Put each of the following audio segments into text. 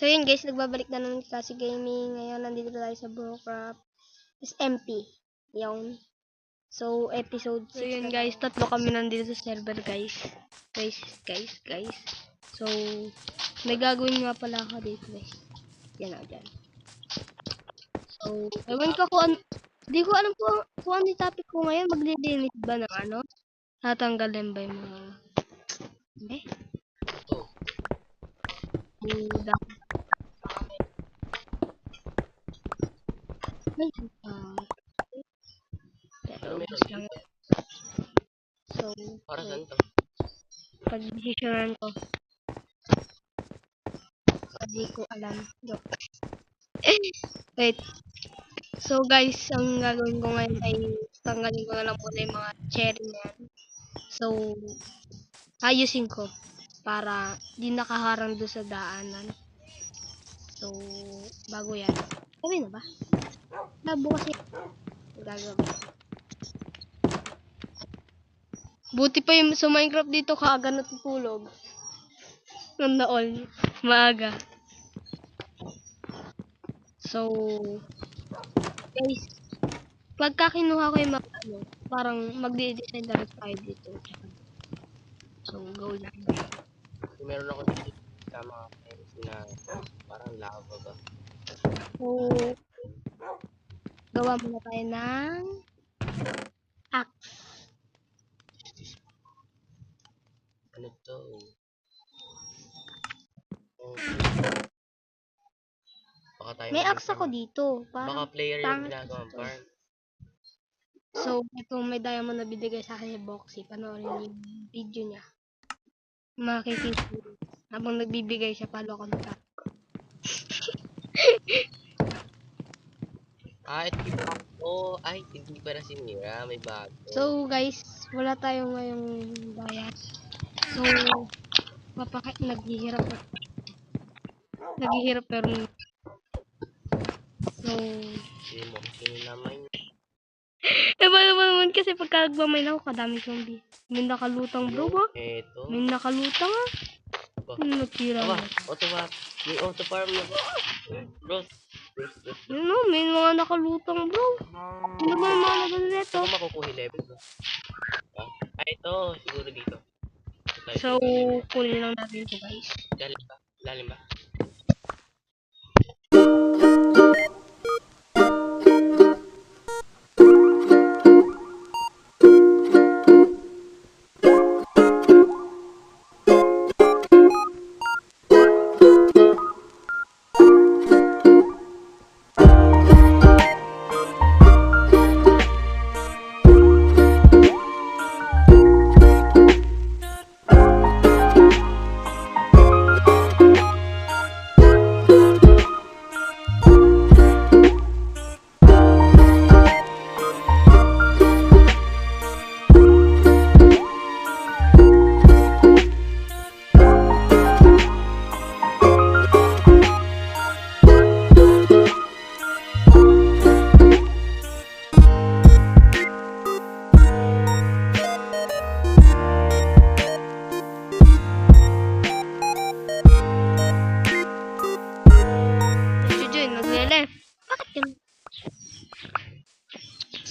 So yun guys, nagbabalik na ng Classic Gaming. Ngayon, nandito tayo sa Brocraft. Is empty. Yung. So, episode 6 so, yun guys, tatlo kami nandito sa server guys. Guys. So, may gagawin nga pala ako dito guys. Yan o, dyan. So, ewan ko kung di ko alam kung ano yung topic ko ngayon. Magdi-delete ba ng ano? Tatanggalin ba yung mga... Hindi? So, para saan to? pag-desisyonan ko. Hindi ko alam. Wait. So guys, ang gagawin ko ngayon ay tanggalin ko na lang muna yung mga cherry na yan. So, ayusin ko para di nakaharang doon sa daanan. So, bago yan. Sabi na ba? Bukas yan. Gagawin. Buti pa yung sa Minecraft dito kaaga natutulog. Nandaon. Maaga. So, guys, pagka kinuha ko yung mga ano, parang magdi-design direct tayo dito. So, go lang. Meron ako dito sa mga friends na parang lava ba? So, gawa muna tayo ng axe. Ano to? Baka tayo May axe ako dito. Baka player yung ginagawang farm. So, ito may diamond na binigay sa akin ni Boxy. Panoorin yung video niya. Makikita habang nagbibigay siya, palo ako ng tap. Ito yung bago. Ay, hindi pa na sinira. May bago. So, guys, wala tayo ngayong bayan. So, naghihirap pero so, hindi mo kasi naman. iba naman kasi pagka nagmamain ako, kadaming zombie. May nakalutang bro ba? Eto. May nakalutang ah. Natira mo. May auto farm na ba? Bro. Ano, may mga nakalutang bro. Ano ba yung mga nagano nito? Ano makukuha level ba? Ito. Siguro dito. So, kunin lang natin ito guys. Lalim ba?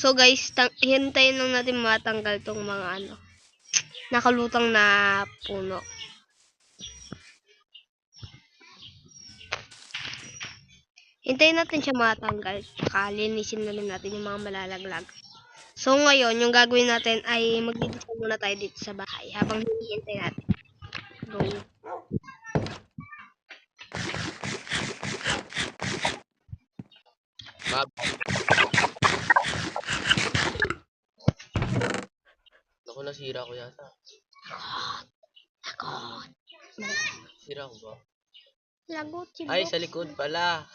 So guys, hintayin lang natin matanggal tong mga ano, nakalutang na puno. Hintayin natin siya matanggal, tsaka linisin na rin natin yung mga malalaglag. So ngayon, yung gagawin natin ay magdidesign muna tayo dito sa bahay habang hinihintay natin. Go. Ako nasira ko yata. Lagot. Sira ko ba? Lagot si Ay, sa likod pala.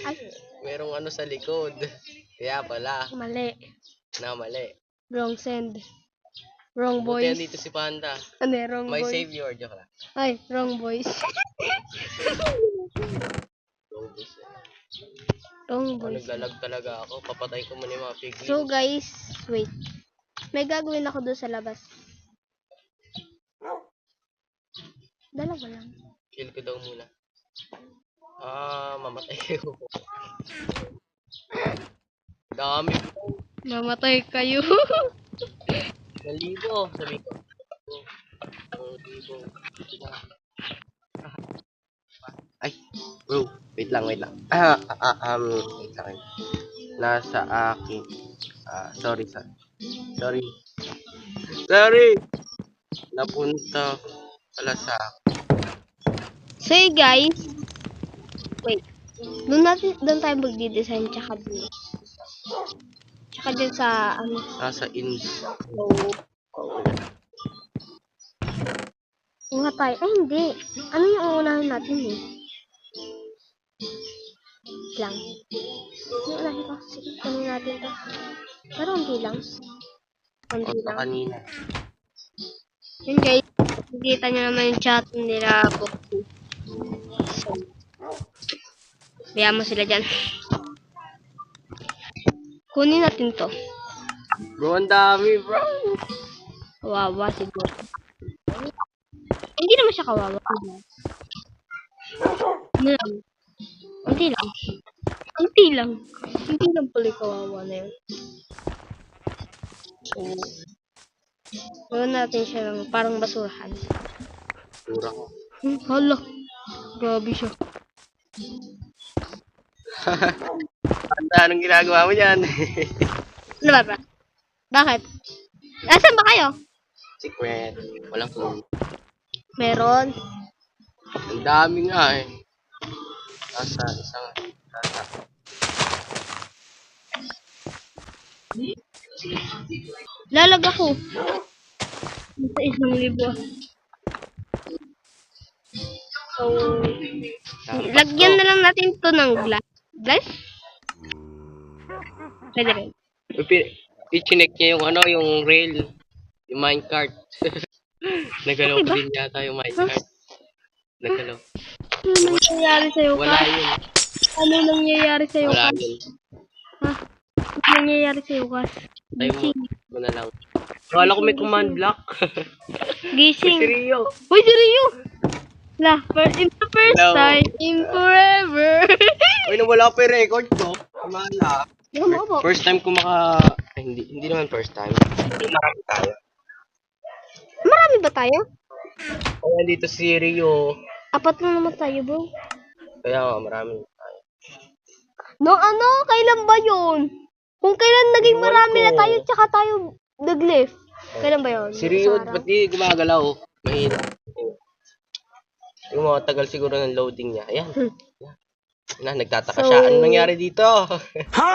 Ay. Merong ano sa likod. Kaya pala. Mali. Mali. Wrong send. Wrong Buti voice. dito si Panda. Ano, wrong My voice. savior, joke lang. Ay, wrong voice. Wrong voice. Naglalag talaga ako. Papatay ko muna yung mga piglin. So guys, wait. May gagawin ako doon sa labas. Dalawa lang. Kill ko daw muna. mamatay kayo. Dami bro. Mamatay kayo. 1,000. Sabi ko. 1,000. Ay, bro. Wait lang. Wait lang. Wait lang. Nasa akin. Sorry. Sorry. Napunta pala sa So guys, wait. Doon tayo magdi-design tsaka dun. Tsaka dyan sa ano. nasa So, nga tayo. Ay, hindi. Ano yung uunahin natin eh? Lang. Yung unahin ko. Sige, kunin natin to. Pero hindi lang. Hindi auto lang. kanina. Yun guys. Nakikita nyo naman yung chat nila. So, kaya mo sila dyan. Kunin natin to. Bro, ang dami, bro. Kawawa siguro. Hindi naman siya kawawa. Ano lang? Unti lang. Unti lang. Unti lang pala yung kawawa na yun. So, gawin natin siya ng parang basurahan. Pura ko. Hala. Grabe siya. Anong ginagawa mo dyan? Ano ba? Bakit? Asan ba kayo? Secret. Walang clue. Meron. Ang dami nga eh. Nasa isang... Lalag ako. Sa 1,000. So, lagyan na lang natin to ng glass. Glass? Pwede rin. I-chinek niya yung ano, yung rail. Yung minecart. Nagalaw Okay ba? din yata yung minecart. Nagalaw. Ano nangyayari sa'yo, Wala Kas? yun. Ano nangyayari sa'yo, Wala Kas? yun. Ha? Ano nangyayari sa'yo, Kas? Tayo mo. Gising. Mo na lang. Akala ko may command block. Gising. Si Rio. Uy, si Rio! La, in the first Hello. time in forever. Uy, nawala pa yung record ko. Kamala. Ikaw mo po. First time ko hindi naman first time. Marami tayo. Marami ba tayo? Kaya dito si Rio. 4 na naman tayo, bro. Kaya nga, marami tayo. No, ano? Kailan ba yun? Kung kailan naging Ewan marami ko. na tayo, tsaka tayo nag-left. Kailan ba yun? Si Rio, Sa araw? ba't di gumagalaw? Mahirap. Yung mga tagal siguro ng loading niya. Ayan. Nagtataka So- siya. Ano nangyari dito? Ha?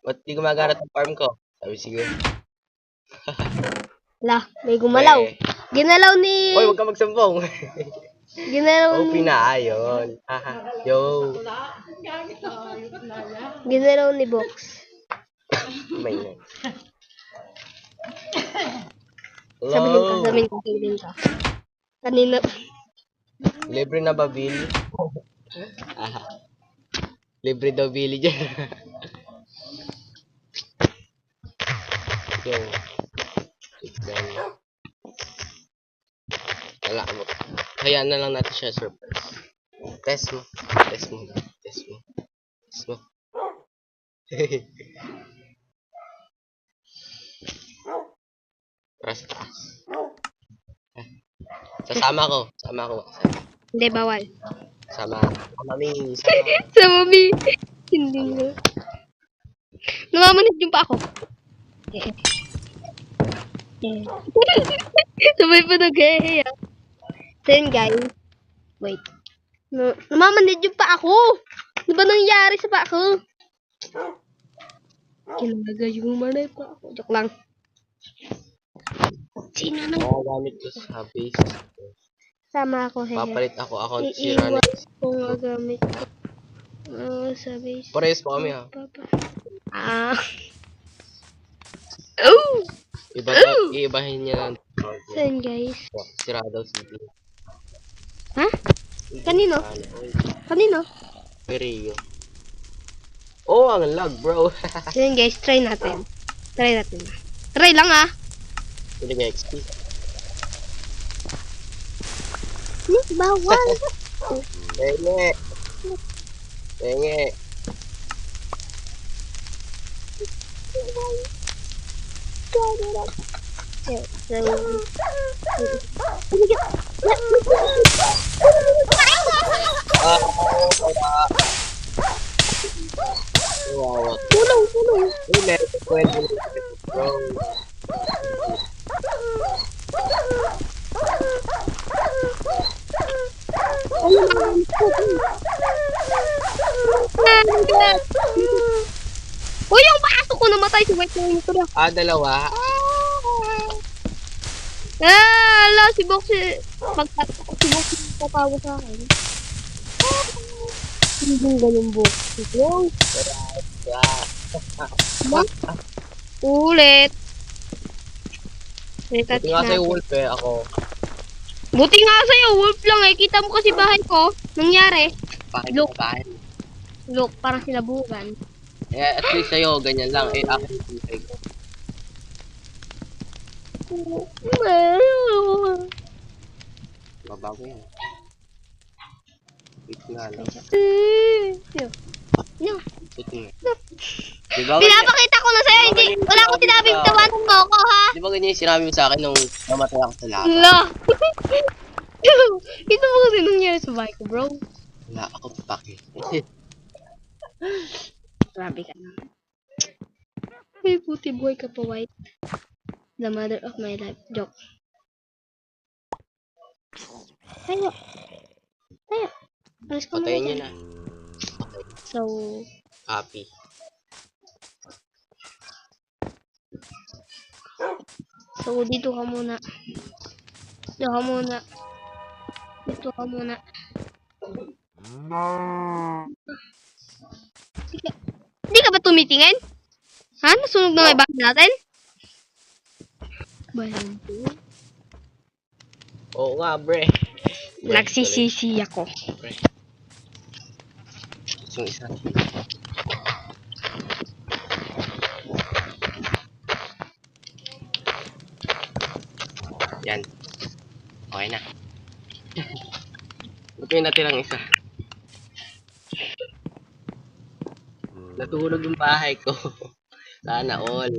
Ba't di gumagana ng farm ko? Sabi siguro. La, may gumalaw. Eh. Ginalaw ni... Uy, huwag ka magsumbong. Ginalaw Oh, ni... pinaayon. Haha. Yo. Ginalaw ni Box. May nga. Sabihin ka. Kanina... Libre na ba, Bill? Aha. Libre daw, Billy dyan. Yo. Chicken. Wala mo. Hayaan na lang natin siya surprise. Test mo. Taas. Sasama ko. Hindi, bawal. Sama. Mami. Sa mami. Hindi nga. Namamanit yung pa ako. Sabay pa nag-hehe ah. So yun guys. Wait. Namamanit yung pa ako. Ano ba nangyari sa pa ako? Kinagay yung manay pa ako. Joke lang. Sino nang Gamit ko sa base. sama ako, hehe. Papalit ako account sira na. Kung gagamit ko. Sa base. Parehas pa kami ha. Ah. Oh! Iibahin niya lang. Saan guys? Sira daw si Bill. Ha? Kanino? Kanino? Rio. Oh, ang lag, bro. So yun guys, try natin. Try lang ah. Hindi ka XP. Bawal. Pwede. Enge. Ah, wow. Tulong, tulong. Ulit, pwede. Bro. Uy, yung baso ko namatay si White Lane ko na. Ah, dalawa. Ala, si Boxy. Si Boxy tatawa sa akin. Hindi ganun Boxy. Yung, Ah, ulit. Retouch buti nga sa'yo, natin. Wolf eh. Ako. Buti nga sa'yo, wolf lang eh. Kita mo kasi bahay ko. Nangyari. Bakit Look. ka bahay? Look, parang sinabugan. Eh, at least sa'yo, ganyan lang. Eh, ako yung buhay ko. Babago yan. Wait nga lang. No. Buti nga. Di ba? Pinapakita ko na sa'yo, Di ba hindi. ganyan Wala yung akong sinabi sinabing sa- tawanan mo ako, ha? Di ba ganyan yung sinabi mo sa akin nung namatay ako sa lava? La. Ito mo kasi nangyari sa bahay ko, bro. Wala ako paki. Grabe ka naman. May puti boy ka pa, White. The mother of my life. Joke. Tayo. Tayo. Alis ka muna Patayin nyo dyan. na. Okay. So, Happy. dito ka muna. Dito ka muna. Dito ka muna. Hindi ka ba tumitingin? Ha? Nasunog na nga yung bahay natin? Bayan po. Oo nga, bre. Nagsisisi ako. Bre. Yung isa. Yan. Okay na. Ito yung natirang isa. Natulog yung bahay ko. Sana all.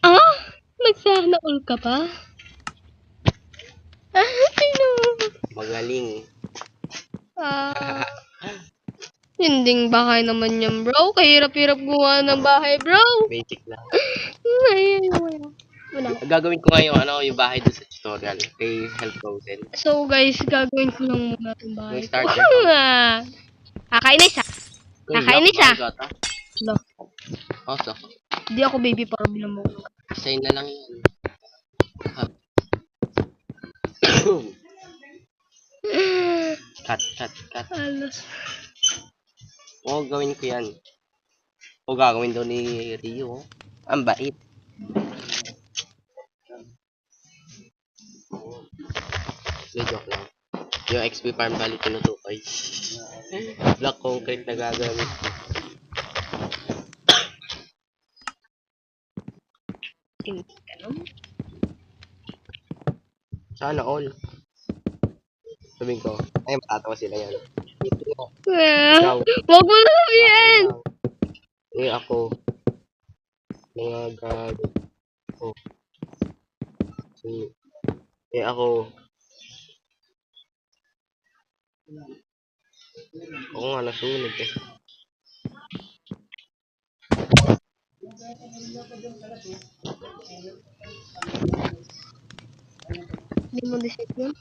Ah? Nagsana all ka pa? Sino? Magaling. Ah. Hinding bahay naman yan, bro. Kahirap-hirap gumawa ng bahay, bro. Basic lang. Ay, wala. Gagawin ko ngayon yung bahay doon sa tutorial. Kay Help Frozen. So, guys, gagawin ko lang muna itong bahay. Yung starter house. Kakainis, ha? Nakainis, ah. No. Also, Hindi ako baby para bilang mo. sign na lang yan. Cut. Alas. Oo, gawin ko yan. O gagawin daw ni Rio. Ang bait. Hindi, joke lang. Yung XP farm bali tinutukoy. Block concrete na gagamit. Sana all. Sabihin ko, ay matatawa sila yan. Ikaw. Wag mo na sabihin! Eh ako, mga gago. Oh. Eh ako, ako nga nasunog eh. Hindi mo decide yun?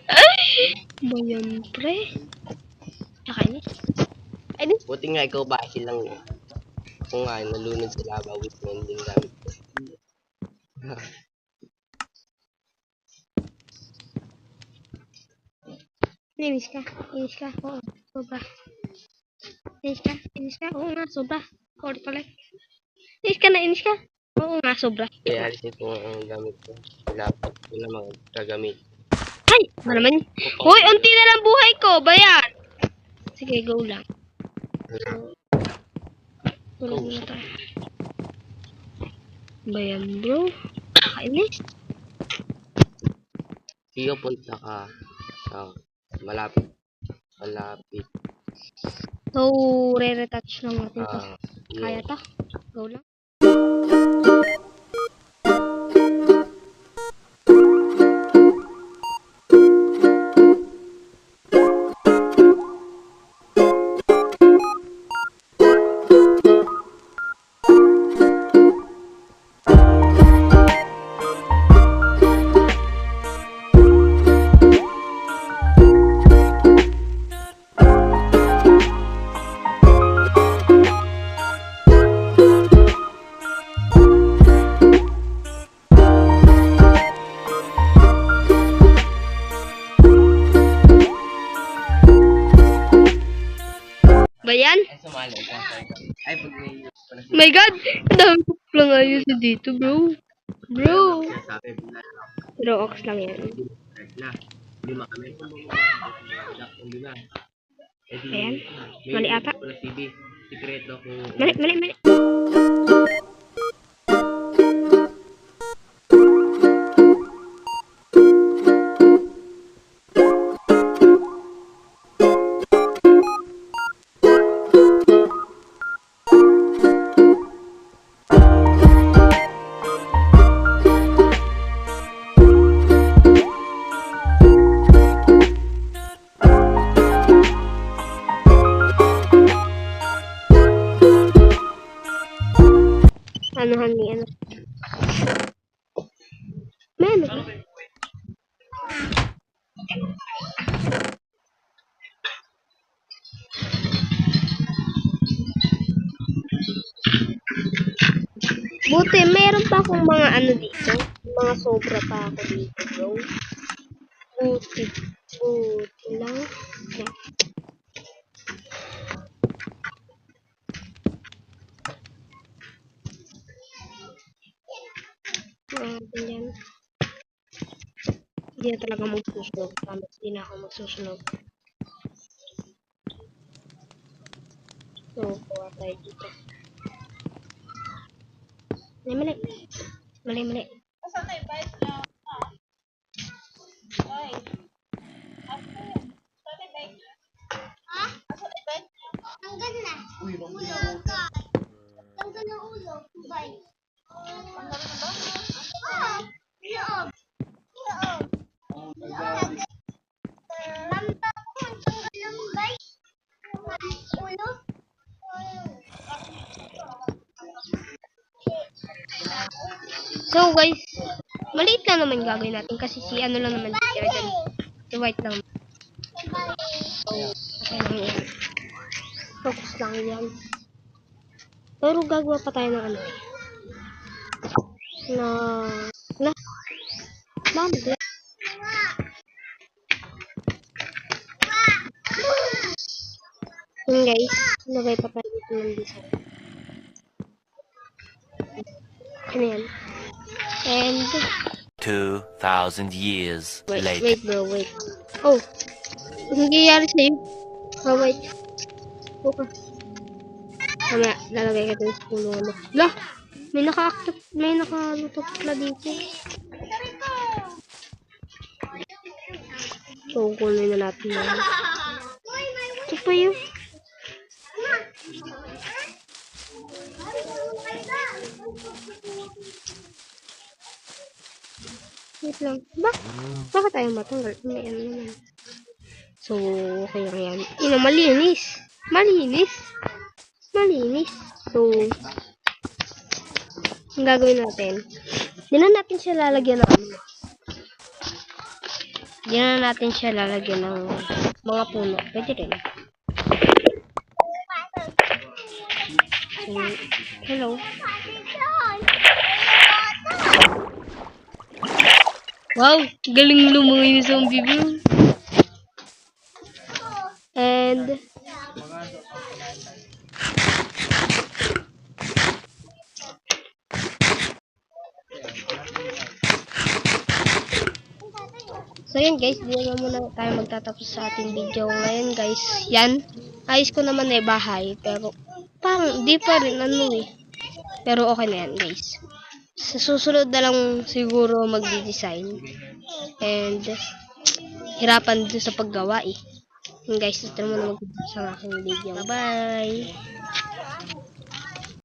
Ay! Bayan, pre. Nakainis. Ainis. Buti nga ikaw bakit lang eh. Ako nga, nalunod sa lava with mending gamit ko. Inis ka. Inis ka. Oo. Sobra. Inis ka. Inis ka. Oo nga. Sobra. Sorry pala. Inis ka na. Inis ka. Oo nga. Sobra. Kaya alisin ko nga ang gamit ko. Laptop ko na mga gagamit. Ay! Ano naman yun? Hoy! Unti na lang buhay ko. Bayan! Sige, go lang. Tulog na tayo. Bayan, bro. Kainis. Iyo punta ka sa malapit. Malapit. So, re-retouch lang natin to. Kaya Yeah. to? Go lang. Ba yan? Ay, sumali ka. Ay, pag may My God! Ang dami ko lang ayos na dito, bro. Bro! sabi Pero ox lang yan. na, lima kami. Lima. Eh di, Ayan. Mali ata. Pala TV. Sikreto kung Mali, mali, mali. Ano, honey, ano? Man, ano? Buti, meron pa akong mga ano dito. Mga sobra pa ako dito, bro. Buti. Buti lang. Yan. Yan. Hindi na talaga magsusunog. Tama, hindi na ako magsusunog. So, kuha tayo dito. Mali, mali. Mali, mali. So, guys, maliit lang naman gagawin natin kasi si ano lang naman tira dyan. Si white lang. So, okay lang yan. Focus lang yan. Pero gagawa pa tayo ng ano eh. Na, banda. Yun guys, lagay pa tayo dito ng design. Ano yan? And, 2,000 years later. wait bro, wait. Oh, anong nangyayari sa'yo? Oh, wait. Okay. Mamaya, lalagay ka dun sa kulungan mo. Lah! May naka-lutot pala dito. So, kunin na natin yan. Ito pa yun. Wait lang. Bakit ayaw matanggal? May ano naman. So, okay lang yan. Ina, malinis. Malinis. Malinis. So, ang gagawin natin, di na natin siya lalagyan ng ano. Di na natin siya lalagyan ng mga puno. Pwede rin. So, hello. Wow, galing lumangoy ni zombie bro. And so yun guys, di na muna tayo magtatapos sa ating video ngayon guys. Yan, ayos ko naman eh bahay, pero parang di pa rin ano eh. Pero okay na yan guys. Sa susunod na lang siguro magdi-design. And hirapan dito sa paggawa eh. Yun guys, gusto mo na mag sa aking video. Bye-bye!